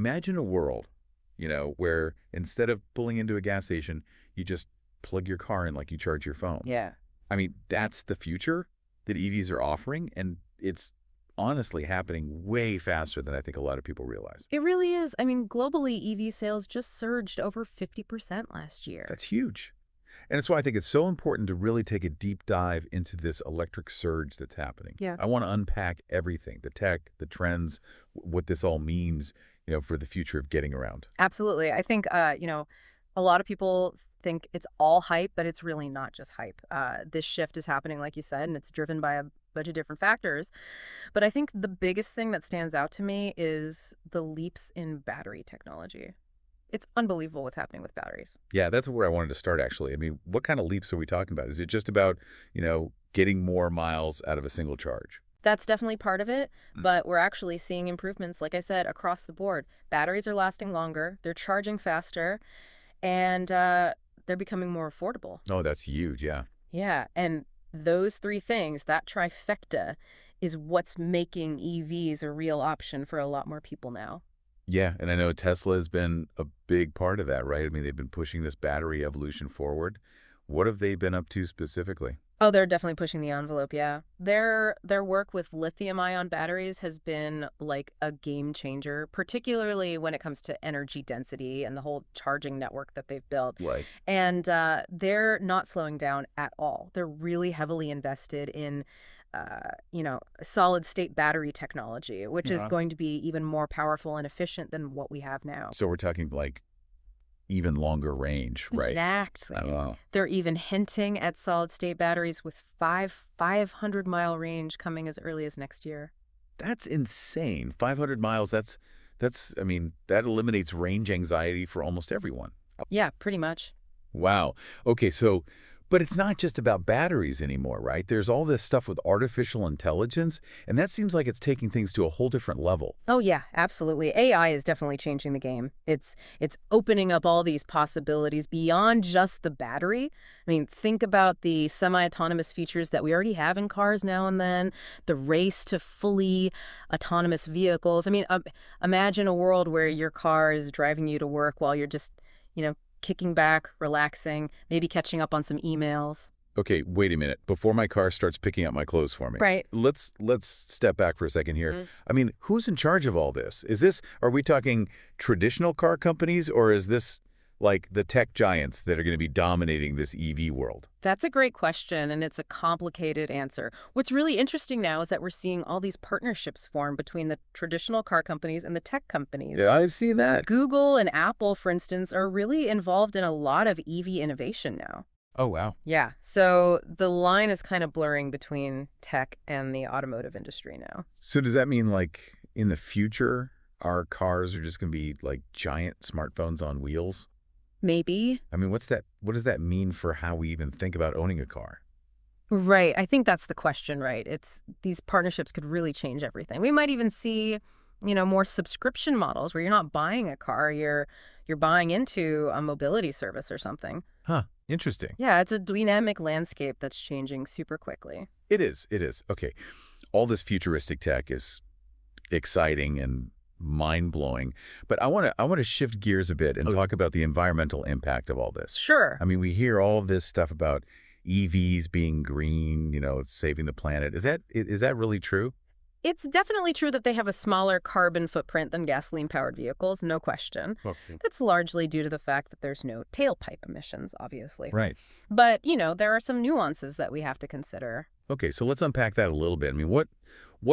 Imagine a world, where instead of pulling into a gas station, you just plug your car in like you charge your phone. Yeah. I mean, that's the future that EVs are offering, and it's honestly happening way faster than I think a lot of people realize. It really is. I mean, globally, EV sales just surged over 50% last year. That's huge. And it's why I think it's so important to really take a deep dive into this electric surge that's happening. Yeah. I want to unpack everything, the tech, the trends, what this all means, for the future of getting around. Absolutely. I think, a lot of people think it's all hype, but it's really not just hype. This shift is happening, like you said, and it's driven by a bunch of different factors. But I think the biggest thing that stands out to me is the leaps in battery technology. It's unbelievable what's happening with batteries. Yeah, that's where I wanted to start, actually. I mean, what kind of leaps are we talking about? Is it just about, getting more miles out of a single charge? That's definitely part of it, but we're actually seeing improvements, like I said, across the board. Batteries are lasting longer, they're charging faster, and they're becoming more affordable. Oh, that's huge, yeah. Yeah, and those three things, that trifecta, is what's making EVs a real option for a lot more people now. Yeah, and I know Tesla has been a big part of that, right? I mean, they've been pushing this battery evolution forward. What have they been up to specifically? Oh, they're definitely pushing the envelope, yeah. Their work with lithium-ion batteries has been like a game changer, particularly when it comes to energy density and the whole charging network that they've built. Right. And they're not slowing down at all. They're really heavily invested in, solid-state battery technology, which is going to be even more powerful and efficient than what we have now. So we're talking like even longer range, right? Exactly. Wow. They're even hinting at solid-state batteries with 500-mile range coming as early as next year. That's insane. 500 miles, I mean, that eliminates range anxiety for almost everyone. Yeah, pretty much. Wow. Okay, but it's not just about batteries anymore, right? There's all this stuff with artificial intelligence, and that seems like it's taking things to a whole different level. Oh yeah, absolutely. AI is definitely changing the game. It's opening up all these possibilities beyond just the battery. I mean, think about the semi-autonomous features that we already have in cars now and then, the race to fully autonomous vehicles. I mean, imagine a world where your car is driving you to work while you're just, kicking back, relaxing, maybe catching up on some emails. Okay, wait a minute. Before my car starts picking up my clothes for me. Right. Let's step back for a second here. I mean, who's in charge of all this? Are we talking traditional car companies, or is this like the tech giants that are going to be dominating this EV world? That's a great question, and it's a complicated answer. What's really interesting now is that we're seeing all these partnerships form between the traditional car companies and the tech companies. Yeah, I've seen that. Google and Apple, for instance, are really involved in a lot of EV innovation now. Oh, wow. Yeah, so the line is kind of blurring between tech and the automotive industry now. So does that mean like in the future, our cars are just going to be like giant smartphones on wheels? Maybe. I mean, what does that mean for how we even think about owning a car? Right. I think that's the question, right? These partnerships could really change everything. We might even see, more subscription models where you're not buying a car, you're buying into a mobility service or something. Huh. Interesting. Yeah, it's a dynamic landscape that's changing super quickly. It is. It is. Okay. All this futuristic tech is exciting and mind-blowing, but I want to shift gears a bit and talk about the environmental impact of all this. Sure. I mean, we hear all this stuff about EVs being green, it's saving the planet. Is that really true? It's definitely true that they have a smaller carbon footprint than gasoline-powered vehicles, no question. Okay. That's largely due to the fact that there's no tailpipe emissions, obviously. Right. But, there are some nuances that we have to consider. Okay, so let's unpack that a little bit. I mean, what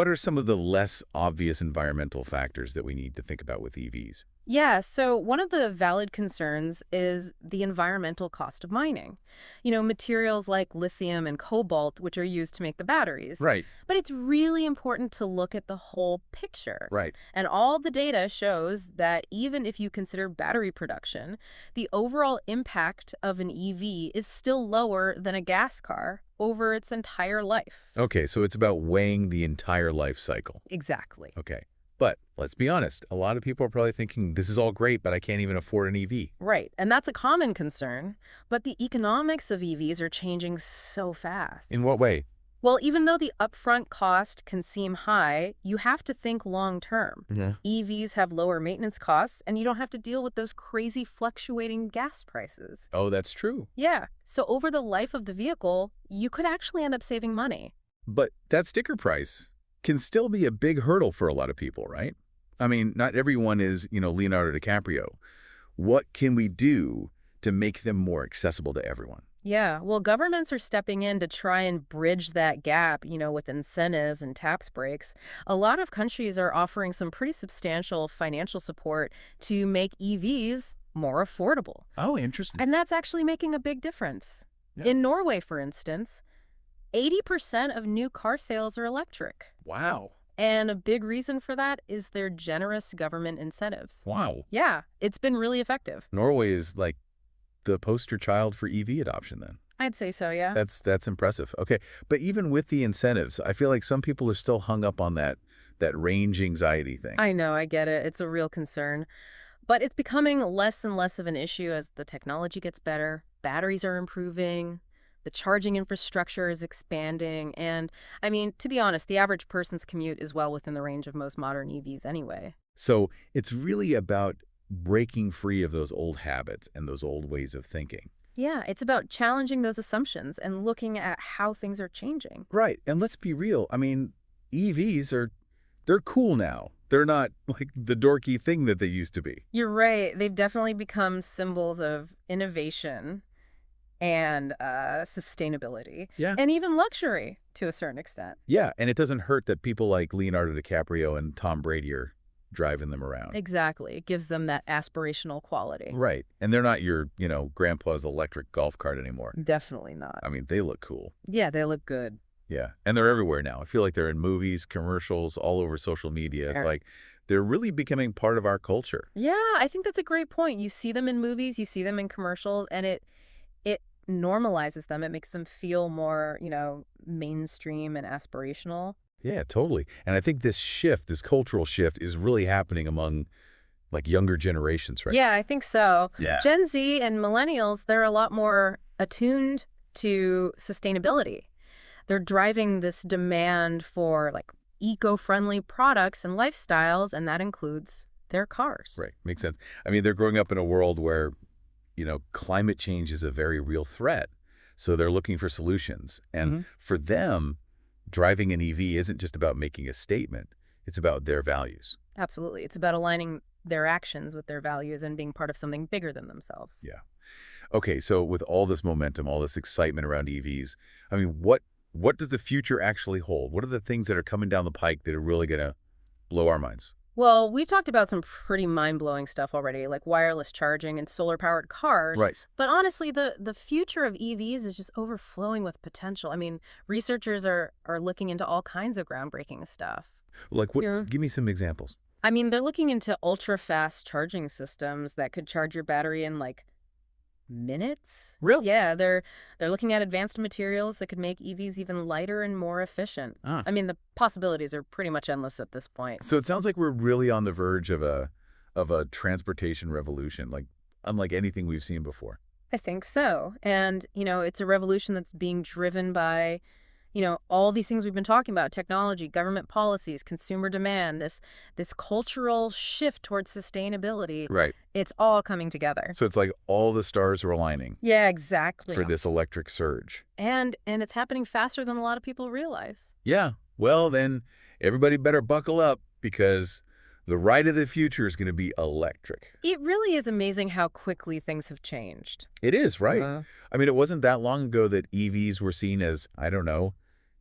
are some of the less obvious environmental factors that we need to think about with EVs? Yeah, so one of the valid concerns is the environmental cost of mining. Materials like lithium and cobalt, which are used to make the batteries. Right. But it's really important to look at the whole picture. Right. And all the data shows that even if you consider battery production, the overall impact of an EV is still lower than a gas car over its entire life. Okay, so it's about weighing the entire life cycle. Exactly. Okay. But let's be honest, a lot of people are probably thinking, this is all great, but I can't even afford an EV. Right. And that's a common concern. But the economics of EVs are changing so fast. In what way? Well, even though the upfront cost can seem high, you have to think long term. Yeah. EVs have lower maintenance costs, and you don't have to deal with those crazy fluctuating gas prices. Oh, that's true. Yeah, so over the life of the vehicle, you could actually end up saving money. But that sticker price can still be a big hurdle for a lot of people, right? I mean, not everyone is, Leonardo DiCaprio. What can we do to make them more accessible to everyone? Yeah, well, governments are stepping in to try and bridge that gap, with incentives and tax breaks. A lot of countries are offering some pretty substantial financial support to make EVs more affordable. Oh, interesting. And that's actually making a big difference. Yeah. In Norway, for instance, 80% of new car sales are electric. Wow. And a big reason for that is their generous government incentives. Wow. Yeah, it's been really effective. Norway is like the poster child for EV adoption then. I'd say so, yeah. That's impressive. Okay, but even with the incentives, I feel like some people are still hung up on that range anxiety thing. I know, I get it. It's a real concern. But it's becoming less and less of an issue as the technology gets better, batteries are improving, the charging infrastructure is expanding, and, I mean, to be honest, the average person's commute is well within the range of most modern EVs anyway. So it's really about breaking free of those old habits and those old ways of thinking. Yeah, it's about challenging those assumptions and looking at how things are changing. Right, and let's be real. I mean, they're cool now. They're not like the dorky thing that they used to be. You're right. They've definitely become symbols of innovation and sustainability Yeah. and even luxury to a certain extent. Yeah, and it doesn't hurt that people like Leonardo DiCaprio and Tom Brady are driving them around. Exactly. It gives them that aspirational quality. Right, and they're not your, grandpa's electric golf cart anymore. Definitely not. I mean, they look cool. Yeah, they look good. Yeah, and they're everywhere now. I feel like they're in movies, commercials, all over social media. It's Sure. like they're really becoming part of our culture. Yeah, I think that's a great point. You see them in movies, you see them in commercials, and it normalizes them. It makes them feel more, mainstream and aspirational. Yeah, totally. And I think this cultural shift is really happening among like younger generations, right? Yeah, I think so. Yeah. Gen Z and millennials, they're a lot more attuned to sustainability. They're driving this demand for like eco-friendly products and lifestyles, and that includes their cars. Right. Makes sense. I mean, they're growing up in a world where, climate change is a very real threat. So they're looking for solutions. And for them, driving an EV isn't just about making a statement. It's about their values. Absolutely. It's about aligning their actions with their values and being part of something bigger than themselves. Yeah. Okay, so with all this momentum, all this excitement around EVs, I mean, what does the future actually hold? What are the things that are coming down the pike that are really going to blow our minds? Well, we've talked about some pretty mind-blowing stuff already, like wireless charging and solar-powered cars. Right. But honestly, the future of EVs is just overflowing with potential. I mean, researchers are looking into all kinds of groundbreaking stuff. Like what? Yeah. Give me some examples. I mean, they're looking into ultra-fast charging systems that could charge your battery in like minutes. Really? Yeah, they're looking at advanced materials that could make EVs even lighter and more efficient. Ah. I mean, the possibilities are pretty much endless at this point. So it sounds like we're really on the verge of a transportation revolution, like unlike anything we've seen before. I think so. And, it's a revolution that's being driven by, all these things we've been talking about, technology, government policies, consumer demand, this cultural shift towards sustainability. Right. It's all coming together. So it's like all the stars are aligning Yeah, exactly. for this electric surge. And it's happening faster than a lot of people realize. Yeah. Well, then everybody better buckle up because the ride of the future is going to be electric. It really is amazing how quickly things have changed. It is, right? Uh-huh. I mean, it wasn't that long ago that EVs were seen as, I don't know,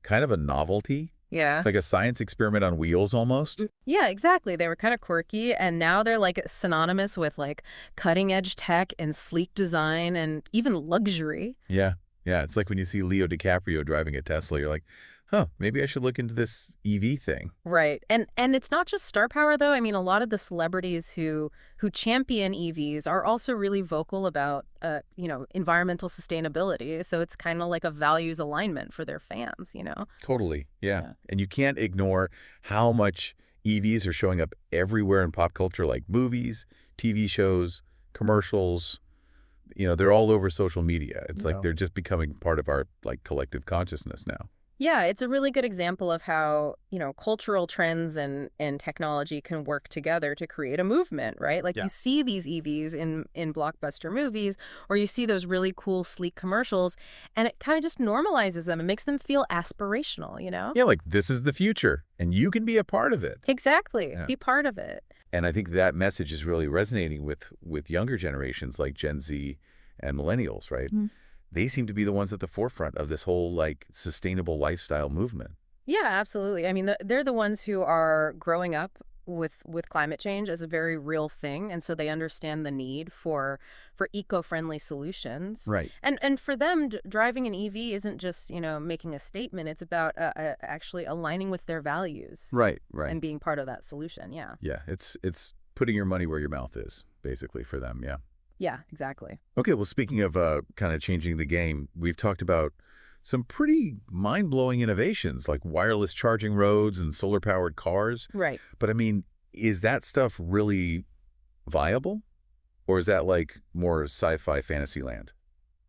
kind of a novelty, Yeah. like a science experiment on wheels almost. Yeah, exactly. They were kind of quirky, and now they're like synonymous with like cutting edge tech and sleek design and even luxury. Yeah. Yeah. It's like when you see Leo DiCaprio driving a Tesla, you're like, huh, maybe I should look into this EV thing. Right. And it's not just star power though. I mean, a lot of the celebrities who champion EVs are also really vocal about environmental sustainability. So it's kind of like a values alignment for their fans. Totally. Yeah. Yeah. And you can't ignore how much EVs are showing up everywhere in pop culture, like movies, TV shows, commercials. They're all over social media. It's like they're just becoming part of our like collective consciousness now. Yeah, it's a really good example of how, cultural trends and technology can work together to create a movement, right? Like Yeah. you see these EVs in blockbuster movies, or you see those really cool, sleek commercials, and it kind of just normalizes them and makes them feel aspirational, you know? Yeah, like this is the future, and you can be a part of it. Exactly. Yeah. Be part of it. And I think that message is really resonating with younger generations like Gen Z and millennials, right? They seem to be the ones at the forefront of this whole like sustainable lifestyle movement. Yeah, absolutely. I mean, they're the ones who are growing up with climate change as a very real thing, and so they understand the need for eco-friendly solutions. Right. And for them, driving an EV isn't just, making a statement. It's about actually aligning with their values Right, right. and being part of that solution. Yeah. Yeah, it's putting your money where your mouth is, basically, for them, yeah. Yeah, exactly. Okay, well, speaking of kind of changing the game, we've talked about some pretty mind-blowing innovations like wireless charging roads and solar-powered cars. Right. But I mean, is that stuff really viable? Or is that like more sci-fi fantasy land?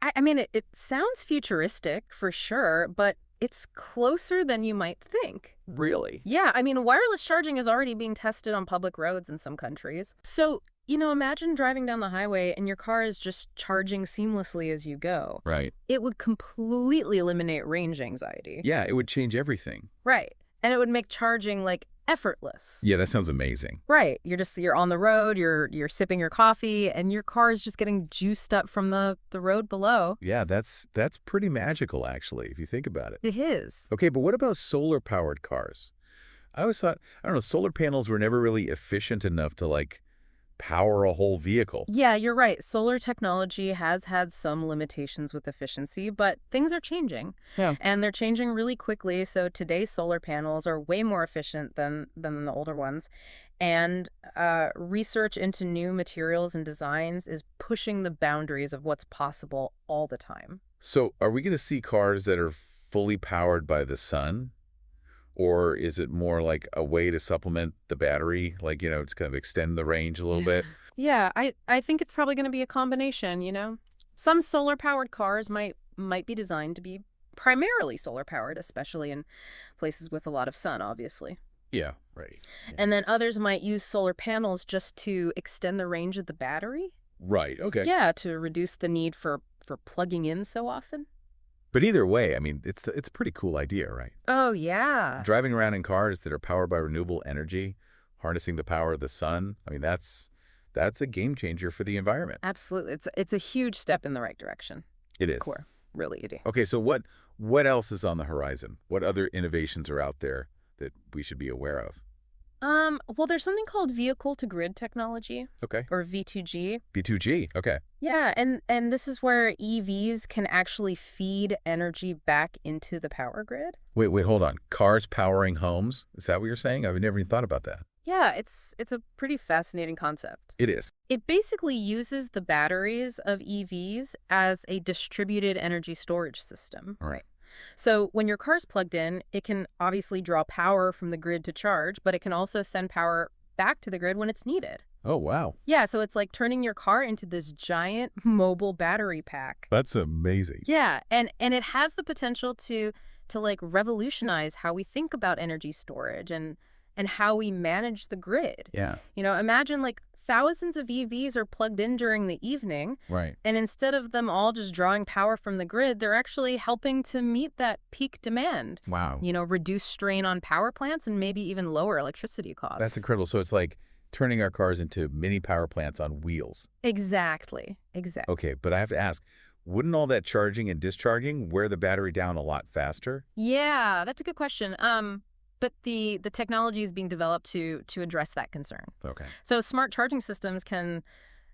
I mean, it sounds futuristic for sure, but it's closer than you might think. Really? Yeah, I mean, wireless charging is already being tested on public roads in some countries. So, imagine driving down the highway and your car is just charging seamlessly as you go. Right. It would completely eliminate range anxiety. Yeah, it would change everything. Right. And it would make charging like effortless. Yeah, that sounds amazing. Right. You're on the road, you're sipping your coffee, and your car is just getting juiced up from the road below. Yeah, that's pretty magical, actually, if you think about it. It is. Okay, but what about solar-powered cars? I always thought, I don't know, solar panels were never really efficient enough to, like, power a whole vehicle. Yeah, you're right. Solar technology has had some limitations with efficiency, but things are changing. Yeah. And they're changing really quickly. So today's solar panels are way more efficient than the older ones. And research into new materials and designs is pushing the boundaries of what's possible all the time. So are we going to see cars that are fully powered by the sun? Or is it more like a way to supplement the battery, like, just kind of extend the range a little bit? Yeah, I think it's probably going to be a combination, Some solar-powered cars might be designed to be primarily solar-powered, especially in places with a lot of sun, obviously. Yeah, right. Yeah. And then others might use solar panels just to extend the range of the battery. Right, okay. Yeah, to reduce the need for plugging in so often. But either way, I mean, it's a pretty cool idea, right? Oh, yeah. Driving around in cars that are powered by renewable energy, harnessing the power of the sun, I mean, that's a game changer for the environment. Absolutely. It's a huge step in the right direction. It is. Core. Really, it is. Okay, so what else is on the horizon? What other innovations are out there that we should be aware of? Well, there's something called vehicle-to-grid technology, Okay. or V2G. B2G, okay. Yeah, and this is where EVs can actually feed energy back into the power grid. Wait, hold on. Cars powering homes? Is that what you're saying? I've never even thought about that. Yeah, it's a pretty fascinating concept. It is. It basically uses the batteries of EVs as a distributed energy storage system. All right. So when your car's plugged in, it can obviously draw power from the grid to charge, but it can also send power back to the grid when it's needed. Oh, wow. Yeah, so it's like turning your car into this giant mobile battery pack. That's amazing. Yeah, and it has the potential to like revolutionize how we think about energy storage and how we manage the grid. Yeah. Imagine like thousands of EVs are plugged in during the evening, Right. and instead of them all just drawing power from the grid, they're actually helping to meet that peak demand. Wow. Reduce strain on power plants and maybe even lower electricity costs. That's incredible. So it's like turning our cars into mini power plants on wheels. Exactly. Okay, but I have to ask, wouldn't all that charging and discharging wear the battery down a lot faster? Yeah, that's a good question. But the technology is being developed to address that concern. Okay. So smart charging systems can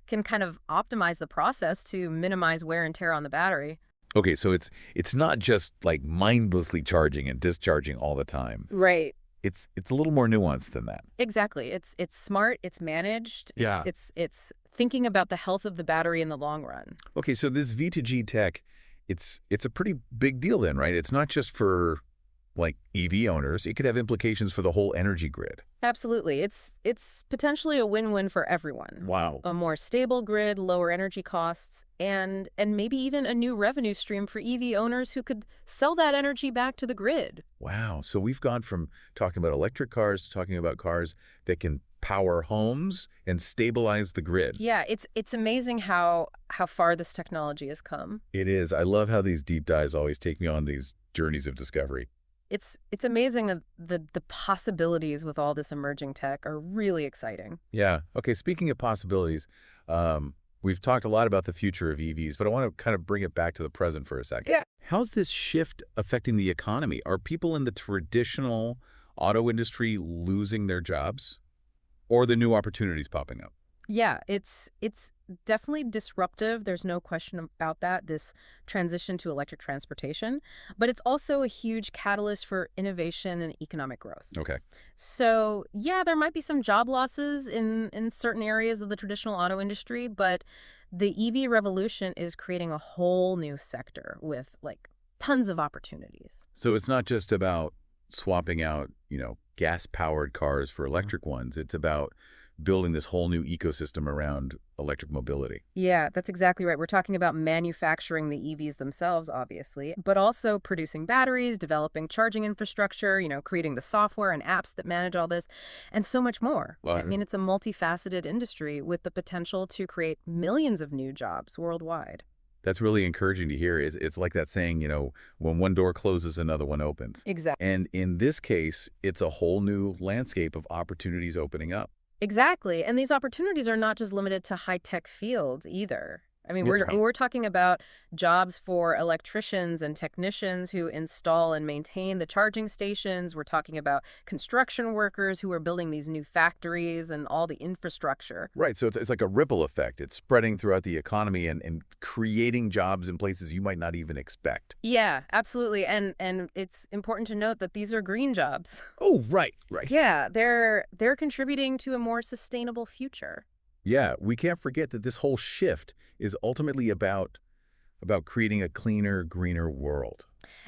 kind of optimize the process to minimize wear and tear on the battery. Okay, so it's not just like mindlessly charging and discharging all the time. Right. It's a little more nuanced than that. Exactly. It's smart, it's managed. Yeah. It's thinking about the health of the battery in the long run. Okay, so this V2G tech, it's a pretty big deal then, right? It's not just for like EV owners, it could have implications for the whole energy grid. Absolutely. It's potentially a win-win for everyone. Wow. A more stable grid, lower energy costs, and maybe even a new revenue stream for EV owners who could sell that energy back to the grid. Wow. So we've gone from talking about electric cars to talking about cars that can power homes and stabilize the grid. Yeah, it's amazing how far this technology has come. It is. I love how these deep dives always take me on these journeys of discovery. It's amazing that the possibilities with all this emerging tech are really exciting. Yeah. Okay, speaking of possibilities, we've talked a lot about the future of EVs, but I want to kind of bring it back to the present for a second. Yeah. How's this shift affecting the economy? Are people in the traditional auto industry losing their jobs? Or the new opportunities popping up? Yeah, it's definitely disruptive. There's no question about that, this transition to electric transportation. But it's also a huge catalyst for innovation and economic growth. Okay. So, yeah, there might be some job losses in certain areas of the traditional auto industry, but the EV revolution is creating a whole new sector with, like, tons of opportunities. So it's not just about swapping out, gas-powered cars for electric ones. It's about building this whole new ecosystem around electric mobility. Yeah, that's exactly right. We're talking about manufacturing the EVs themselves, obviously, but also producing batteries, developing charging infrastructure, creating the software and apps that manage all this, and so much more. Well, I mean, it's a multifaceted industry with the potential to create millions of new jobs worldwide. that's really encouraging to hear. It's like that saying, when one door closes, another one opens. Exactly. And in this case, it's a whole new landscape of opportunities opening up. Exactly. And these opportunities are not just limited to high-tech fields either. I mean, Yeah. we're talking about jobs for electricians and technicians who install and maintain the charging stations. We're talking about construction workers who are building these new factories and all the infrastructure. Right. So it's like a ripple effect. It's spreading throughout the economy and creating jobs in places you might not even expect. Yeah, absolutely. And it's important to note that these are green jobs. Oh, right. Right. Yeah, they're contributing to a more sustainable future. Yeah, we can't forget that this whole shift is ultimately about creating a cleaner, greener world.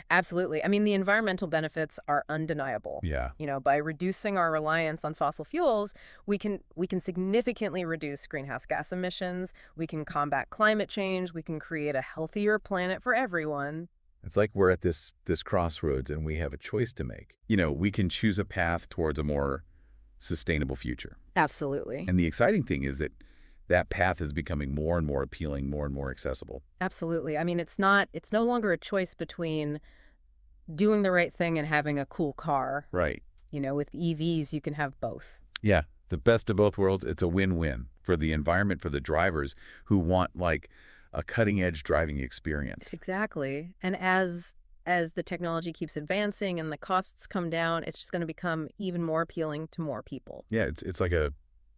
Absolutely. I mean, the environmental benefits are undeniable. Yeah. By reducing our reliance on fossil fuels, we can significantly reduce greenhouse gas emissions, we can combat climate change, we can create a healthier planet for everyone. It's like we're at this crossroads and we have a choice to make. We can choose a path towards a more sustainable future. Absolutely. And the exciting thing is that that path is becoming more and more appealing, more and more accessible. Absolutely. I mean, it's no longer a choice between doing the right thing and having a cool car. Right. With EVs, you can have both. Yeah, the best of both worlds. It's a win-win for the environment, for the drivers who want like a cutting-edge driving experience. Exactly. And as the technology keeps advancing and the costs come down, it's just going to become even more appealing to more people. Yeah, it's like a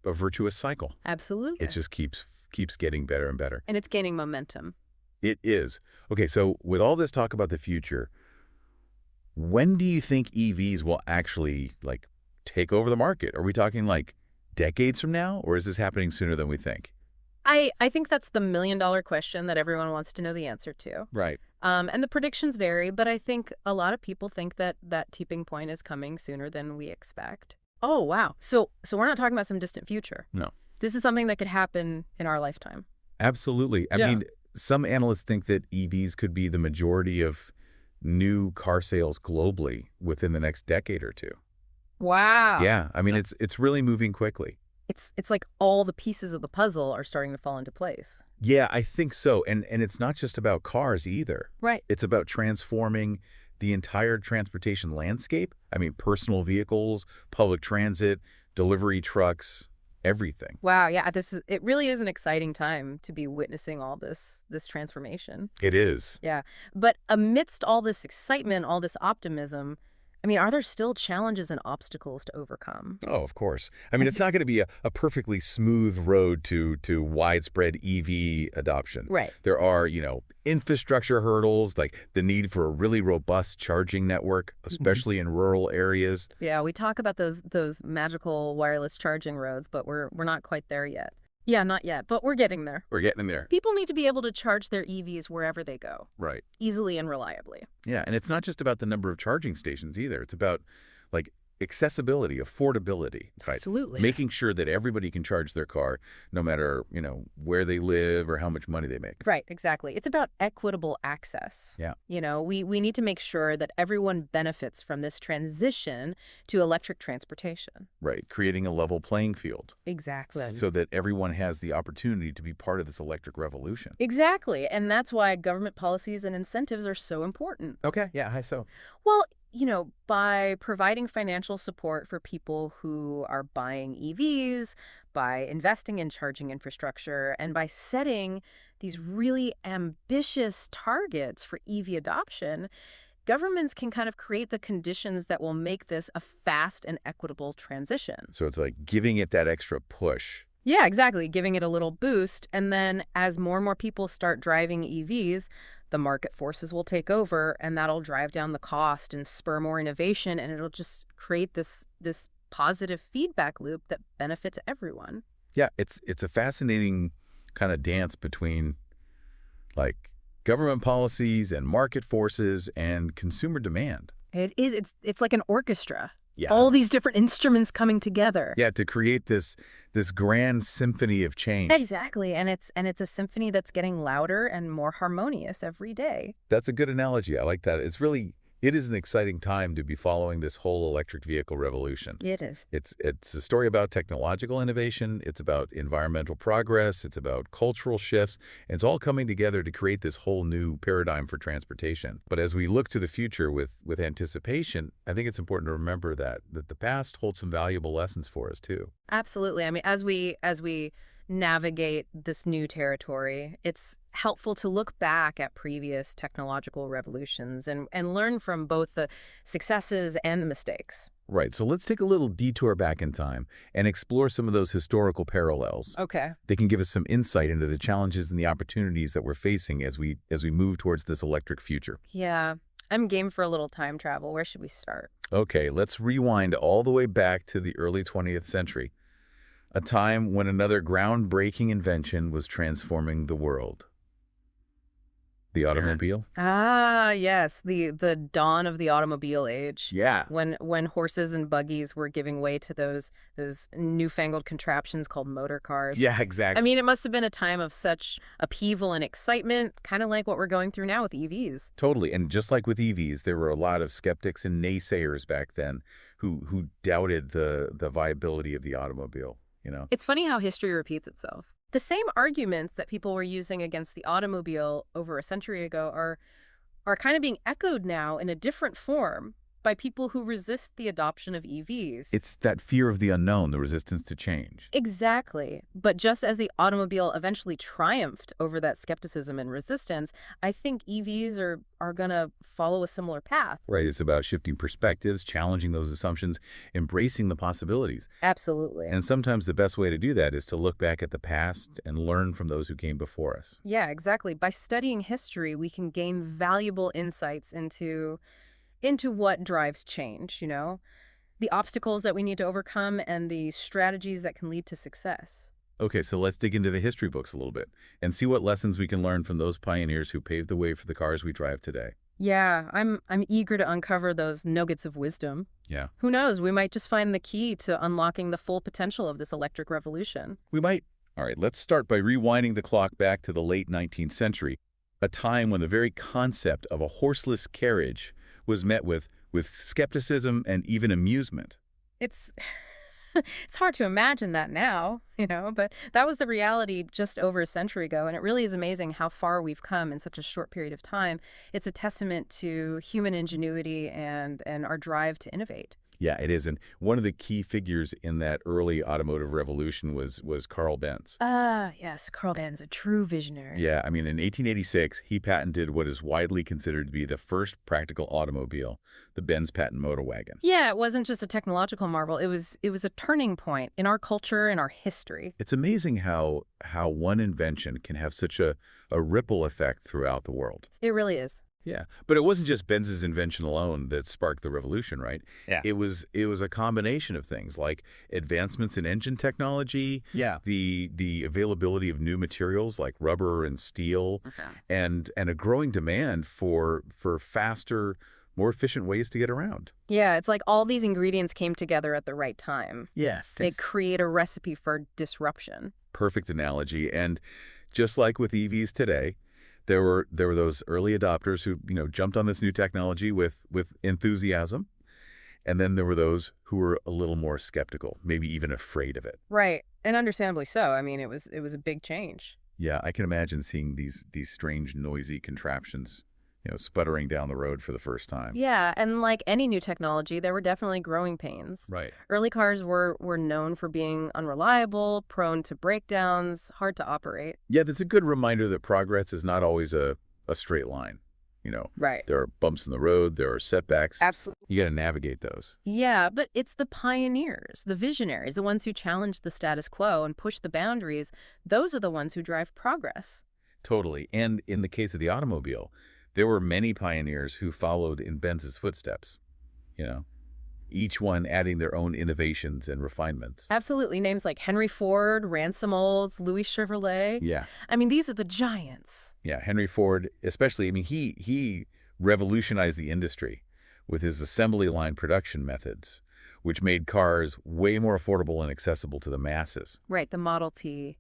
virtuous cycle. Absolutely. It just keeps getting better and better. And it's gaining momentum. It is. Okay, so with all this talk about the future, when do you think EVs will actually like take over the market? Are we talking like decades from now, or is this happening sooner than we think? I think that's the million-dollar question that everyone wants to know the answer to. Right. And the predictions vary, but I think a lot of people think that that tipping point is coming sooner than we expect. Oh, wow. So we're not talking about some distant future. No. This is something that could happen in our lifetime. Absolutely. I mean, some analysts think that EVs could be the majority of new car sales globally within the next decade or two. Wow. Yeah, I mean, it's really moving quickly. It's like all the pieces of the puzzle are starting to fall into place. Yeah, I think so. And it's not just about cars either. Right. It's about transforming the entire transportation landscape. I mean, personal vehicles, public transit, delivery trucks, everything. Wow, yeah, it really is an exciting time to be witnessing all this transformation. It is. Yeah. But amidst all this excitement, all this optimism, I mean, are there still challenges and obstacles to overcome? Oh, of course. I mean, it's not going to be a perfectly smooth road to widespread EV adoption. Right. There are, infrastructure hurdles, like the need for a really robust charging network, especially in rural areas. Yeah, we talk about those magical wireless charging roads, but we're not quite there yet. Yeah, not yet, but we're getting there. We're getting there. People need to be able to charge their EVs wherever they go, Right. easily and reliably. Yeah, and it's not just about the number of charging stations either. It's about, like, accessibility, affordability, right? Absolutely. Making sure that everybody can charge their car no matter, where they live or how much money they make. Right, exactly. It's about equitable access. Yeah. We need to make sure that everyone benefits from this transition to electric transportation. Right. Creating a level playing field Exactly. so that everyone has the opportunity to be part of this electric revolution. Exactly. And that's why government policies and incentives are so important. Okay. Yeah. How so? Well, by providing financial support for people who are buying EVs, by investing in charging infrastructure, and by setting these really ambitious targets for EV adoption, governments can kind of create the conditions that will make this a fast and equitable transition. So it's like giving it that extra push. Yeah, exactly. Giving it a little boost. And then as more and more people start driving EVs, the market forces will take over, and that'll drive down the cost and spur more innovation, and it'll just create this positive feedback loop that benefits everyone. Yeah, it's a fascinating kind of dance between, like, government policies and market forces and consumer demand. It is. It's like an orchestra. Yeah. All these different instruments coming together. Yeah, to create this grand symphony of change. Exactly. And it's a symphony that's getting louder and more harmonious every day. That's a good analogy. I like that. It is an exciting time to be following this whole electric vehicle revolution. It is. It's a story about technological innovation. It's about environmental progress. It's about cultural shifts. And it's all coming together to create this whole new paradigm for transportation. But as we look to the future with anticipation, I think it's important to remember that the past holds some valuable lessons for us too. Absolutely. I mean, as we navigate this new territory, it's helpful to look back at previous technological revolutions and learn from both the successes and the mistakes. Right. So let's take a little detour back in time and explore some of those historical parallels. Okay. They can give us some insight into the challenges and the opportunities that we're facing as we move towards this electric future. Yeah. I'm game for a little time travel. Where should we start? Okay, let's rewind all the way back to the early 20th century, a time when another groundbreaking invention was transforming the world. The automobile? Ah, yes, the dawn of the automobile age. Yeah. When horses and buggies were giving way to those newfangled contraptions called motor cars. Yeah, exactly. I mean, it must have been a time of such upheaval and excitement, kind of like what we're going through now with EVs. Totally. And just like with EVs, there were a lot of skeptics and naysayers back then who doubted the viability of the automobile, It's funny how history repeats itself. The same arguments that people were using against the automobile over a century ago are kind of being echoed now in a different form by people who resist the adoption of EVs. It's that fear of the unknown, the resistance to change. Exactly. But just as the automobile eventually triumphed over that skepticism and resistance, I think EVs are going to follow a similar path. Right. It's about shifting perspectives, challenging those assumptions, embracing the possibilities. Absolutely. And sometimes the best way to do that is to look back at the past and learn from those who came before us. Yeah, exactly. By studying history, we can gain valuable insights into what drives change, the obstacles that we need to overcome and the strategies that can lead to success. Okay, so let's dig into the history books a little bit and see what lessons we can learn from those pioneers who paved the way for the cars we drive today. Yeah, I'm eager to uncover those nuggets of wisdom. Yeah. Who knows, we might just find the key to unlocking the full potential of this electric revolution. We might. All right, let's start by rewinding the clock back to the late 19th century, a time when the very concept of a horseless carriage was met with skepticism and even amusement. It's it's hard to imagine that now, but that was the reality just over a century ago, and it really is amazing how far we've come in such a short period of time. It's a testament to human ingenuity and our drive to innovate. Yeah, it is. And one of the key figures in that early automotive revolution was Carl Benz. Ah, yes, Carl Benz, a true visionary. Yeah, I mean, in 1886, he patented what is widely considered to be the first practical automobile, the Benz patent motor wagon. Yeah, it wasn't just a technological marvel. It was a turning point in our culture and our history. It's amazing how one invention can have such a ripple effect throughout the world. It really is. Yeah, but it wasn't just Benz's invention alone that sparked the revolution, right? Yeah. It was a combination of things like advancements in engine technology, Yeah. the availability of new materials like rubber and steel, Okay. and a growing demand for faster, more efficient ways to get around. Yeah, it's like all these ingredients came together at the right time. Yes. They create a recipe for disruption. Perfect analogy. And just like with EVs today, there were those early adopters who, jumped on this new technology with enthusiasm, and then there were those who were a little more skeptical, maybe even afraid of it. Right. And understandably so. I mean, it was a big change. Yeah, I can imagine seeing these strange, noisy contraptions, sputtering down the road for the first time. Yeah, and like any new technology, there were definitely growing pains. Right. Early cars were known for being unreliable, prone to breakdowns, hard to operate. Yeah, that's a good reminder that progress is not always a straight line. Right. There are bumps in the road, there are setbacks. Absolutely. You got to navigate those. Yeah, but it's the pioneers, the visionaries, the ones who challenge the status quo and push the boundaries. Those are the ones who drive progress. Totally. And in the case of the automobile, there were many pioneers who followed in Benz's footsteps, you know, each one adding their own innovations and refinements. Absolutely. Names like Henry Ford, Ransom Olds, Louis Chevrolet. Yeah. I mean, these are the giants. Yeah. Henry Ford, especially, I mean, he revolutionized the industry with his assembly line production methods, which made cars way more affordable and accessible to the masses. Right, the Model T.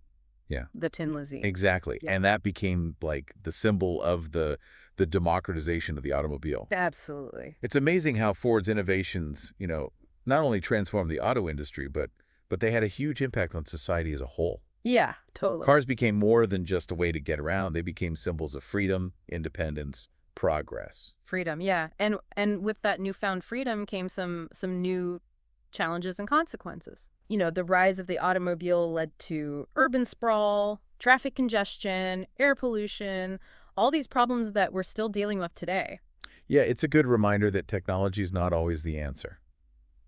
Yeah. The Tin Lizzie. Exactly. Yeah. And that became like the symbol of the democratization of the automobile. Absolutely. It's amazing how Ford's innovations, not only transformed the auto industry, but they had a huge impact on society as a whole. Yeah, totally. Cars became more than just a way to get around. They became symbols of freedom, independence, progress. Freedom, yeah. And with that newfound freedom came some new challenges and consequences. The rise of the automobile led to urban sprawl, traffic congestion, air pollution, all these problems that we're still dealing with today. Yeah, it's a good reminder that technology is not always the answer.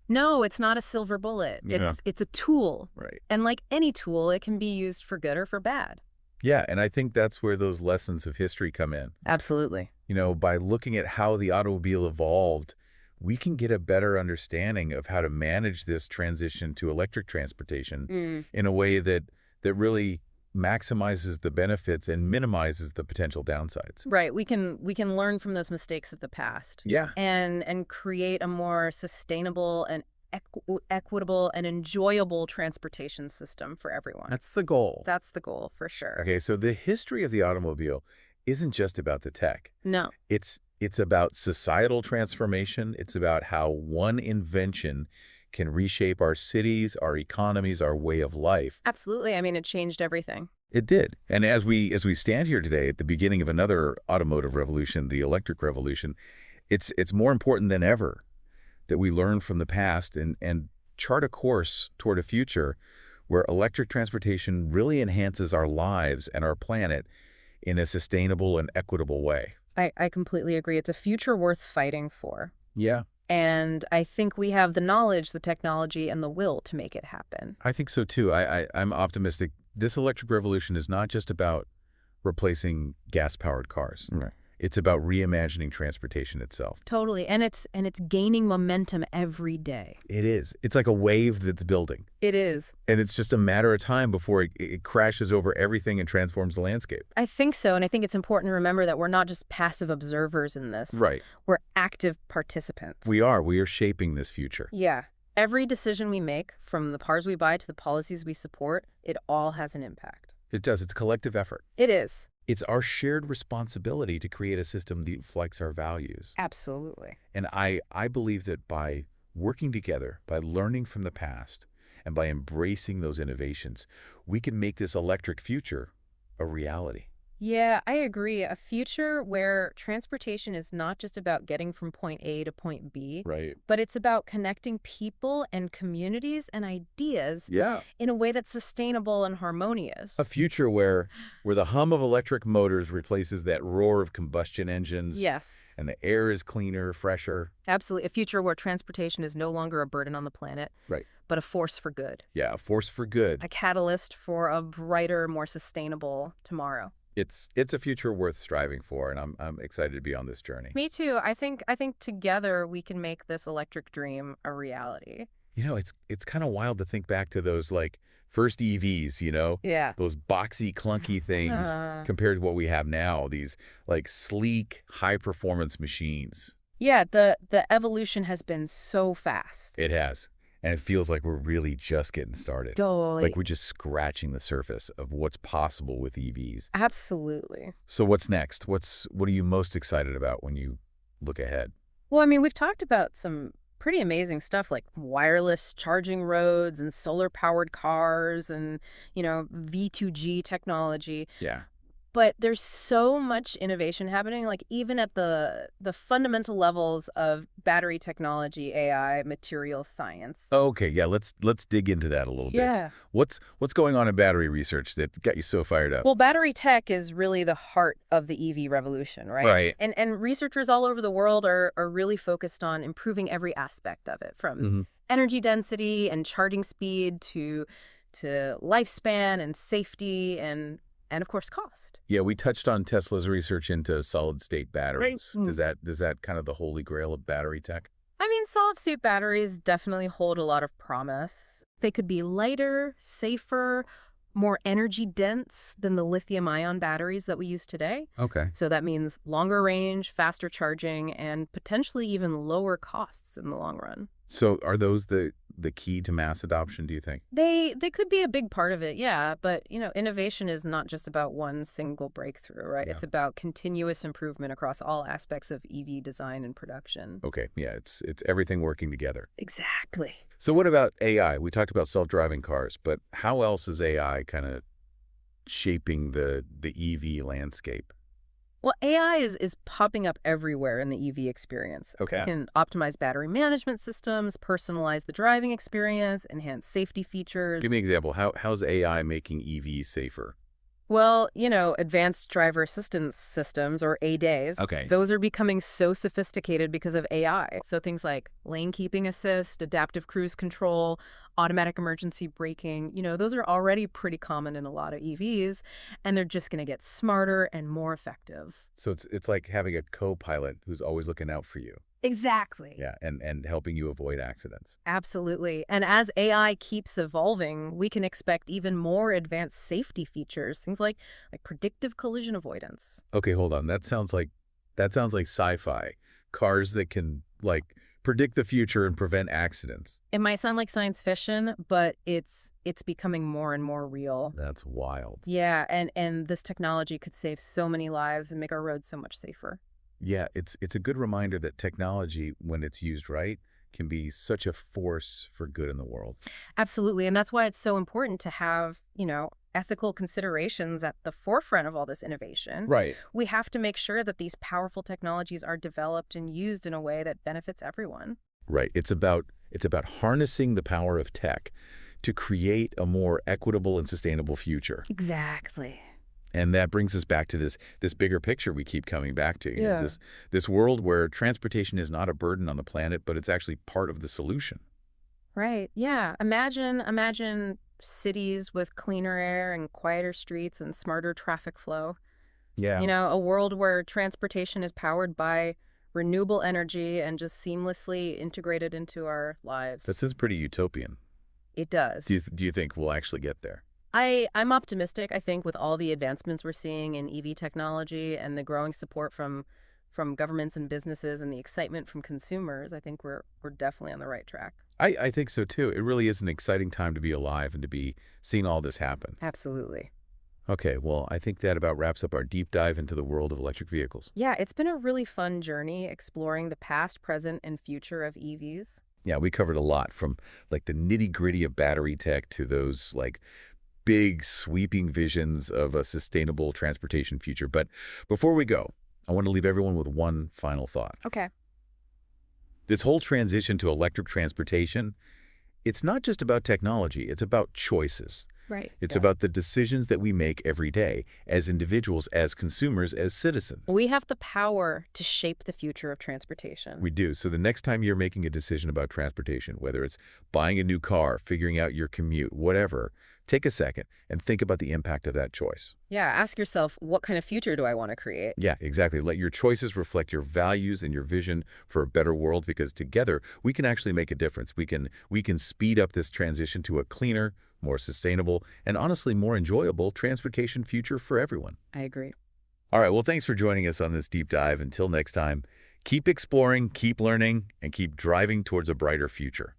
No, it's not a silver bullet. Yeah. It's a tool. Right. And like any tool, it can be used for good or for bad. Yeah, and I think that's where those lessons of history come in. Absolutely. By looking at how the automobile evolved, we can get a better understanding of how to manage this transition to electric transportation in a way that really maximizes the benefits and minimizes the potential downsides. Right. We can learn from those mistakes of the past. Yeah. And create a more sustainable and equitable and enjoyable transportation system for everyone. That's the goal. That's the goal for sure. Okay, so the history of the automobile isn't just about the tech. No. It's about societal transformation. It's about how one invention can reshape our cities, our economies, our way of life. Absolutely. I mean, it changed everything. It did. And as we stand here today at the beginning of another automotive revolution, the electric revolution, it's more important than ever that we learn from the past and chart a course toward a future where electric transportation really enhances our lives and our planet in a sustainable and equitable way. I completely agree. It's a future worth fighting for. Yeah, And I think we have the knowledge, the technology, and the will to make it happen. I think so too. I'm optimistic. This electric revolution is not just about replacing gas-powered cars. Right. It's about reimagining transportation itself. Totally. And it's gaining momentum every day. It is. It's like a wave that's building. It is. And it's just a matter of time before it crashes over everything and transforms the landscape. I think so. And I think it's important to remember that we're not just passive observers in this. Right. We're active participants. We are shaping this future. Yeah. Every decision we make, from the cars we buy to the policies we support, it all has an impact. It does. It's a collective effort. It is. It's our shared responsibility to create a system that reflects our values. Absolutely. And I believe that by working together, by learning from the past, and by embracing those innovations, we can make this electric future a reality. Yeah, I agree. A future where transportation is not just about getting from point A to point B, Right. but it's about connecting people and communities and ideas Yeah. in a way that's sustainable and harmonious. A future where the hum of electric motors replaces that roar of combustion engines. Yes, And the air is cleaner, fresher. absolutely. A future where transportation is no longer a burden on the planet, Right. but a force for good, Yeah, a force for good. a catalyst for a brighter, more sustainable tomorrow. It's a future worth striving for, and I'm excited to be on this journey. Me too. I think together we can make this electric dream a reality. It's kind of wild to think back to those like first EVs, Yeah. those boxy, clunky things Uh, compared to what we have now, these like sleek, high-performance machines. yeah, the evolution has been so fast. It has. And it feels like we're really just getting started. Like Totally. we're just scratching the surface of what's possible with EVs. Absolutely. So what's next? What are you most excited about when you look ahead? Well, I mean, we've talked about some pretty amazing stuff like wireless charging roads and solar-powered cars and, V2G technology. Yeah. But there's so much innovation happening, like even at the fundamental levels of battery technology, AI, material science. Okay, yeah, let's dig into that a little bit. Yeah. What's going on in battery research that got you so fired up? Well, battery tech is really the heart of the EV revolution, right? Right. And researchers all over the world are really focused on improving every aspect of it, from Hmm. energy density and charging speed to lifespan and safety and of course cost. Yeah, we touched on Tesla's research into solid-state batteries. Mm. Does that kind of the holy grail of battery tech? I mean, solid-state batteries definitely hold a lot of promise. They could be lighter, safer, more energy dense than the lithium-ion batteries that we use today. Okay. So that means longer range, faster charging, and potentially even lower costs in the long run. So are those the key to mass adoption, do you think? They could be a big part of it, yeah, but innovation is not just about one single breakthrough, right? Yeah. It's about continuous improvement across all aspects of EV design and production. Okay, yeah, it's everything working together. Exactly. So what about AI? We talked about self-driving cars, but how else is AI kind of shaping the EV landscape? Well, AI is popping up everywhere in the EV experience. Okay. It can optimize battery management systems, personalize the driving experience, enhance safety features. Give me an example. How's AI making EVs safer? Well, advanced driver assistance systems, or ADAS, Okay. those are becoming so sophisticated because of AI. So things like lane keeping assist, adaptive cruise control, automatic emergency braking, those are already pretty common in a lot of EVs, and they're just going to get smarter and more effective. So it's like having a co-pilot who's always looking out for you. Exactly. Yeah, and helping you avoid accidents. Absolutely. And as AI keeps evolving, we can expect even more advanced safety features, things like predictive collision avoidance. Okay, hold on. That sounds like sci-fi. Cars that can like predict the future and prevent accidents. It might sound like science fiction, but it's becoming more and more real. That's wild. Yeah, and this technology could save so many lives and make our roads so much safer. Yeah, it's a good reminder that technology, when it's used right, can be such a force for good in the world. Absolutely. And that's why it's so important to have, ethical considerations at the forefront of all this innovation. Right. We have to make sure that these powerful technologies are developed and used in a way that benefits everyone. Right. It's about harnessing the power of tech to create a more equitable and sustainable future. Exactly. And that brings us back to this bigger picture we keep coming back to. Yeah. This world where transportation is not a burden on the planet, but it's actually part of the solution. Right. Yeah. Imagine cities with cleaner air and quieter streets and smarter traffic flow. Yeah. A world where transportation is powered by renewable energy and just seamlessly integrated into our lives. That sounds pretty utopian. It does. Do you think we'll actually get there? I'm optimistic, I think, with all the advancements we're seeing in EV technology and the growing support from governments and businesses and the excitement from consumers. I think we're definitely on the right track. I think so too. It really is an exciting time to be alive and to be seeing all this happen. Absolutely. Okay, well, I think that about wraps up our deep dive into the world of electric vehicles. Yeah, it's been a really fun journey exploring the past, present, and future of EVs. Yeah, we covered a lot from like the nitty-gritty of battery tech to those like big sweeping visions of a sustainable transportation future. But before we go, I want to leave everyone with one final thought. Okay. This whole transition to electric transportation, it's not just about technology, it's about choices. Right. It's Yeah. about the decisions that we make every day as individuals, as consumers, as citizens. We have the power to shape the future of transportation. We do. So the next time you're making a decision about transportation, whether it's buying a new car, figuring out your commute, whatever, take a second and think about the impact of that choice. Yeah, ask yourself, what kind of future do I want to create? Yeah, exactly. Let your choices reflect your values and your vision for a better world, because together we can actually make a difference. We can speed up this transition to a cleaner, more sustainable, and honestly more enjoyable transportation future for everyone. I agree. All right, well, thanks for joining us on this deep dive. Until next time, keep exploring, keep learning, and keep driving towards a brighter future.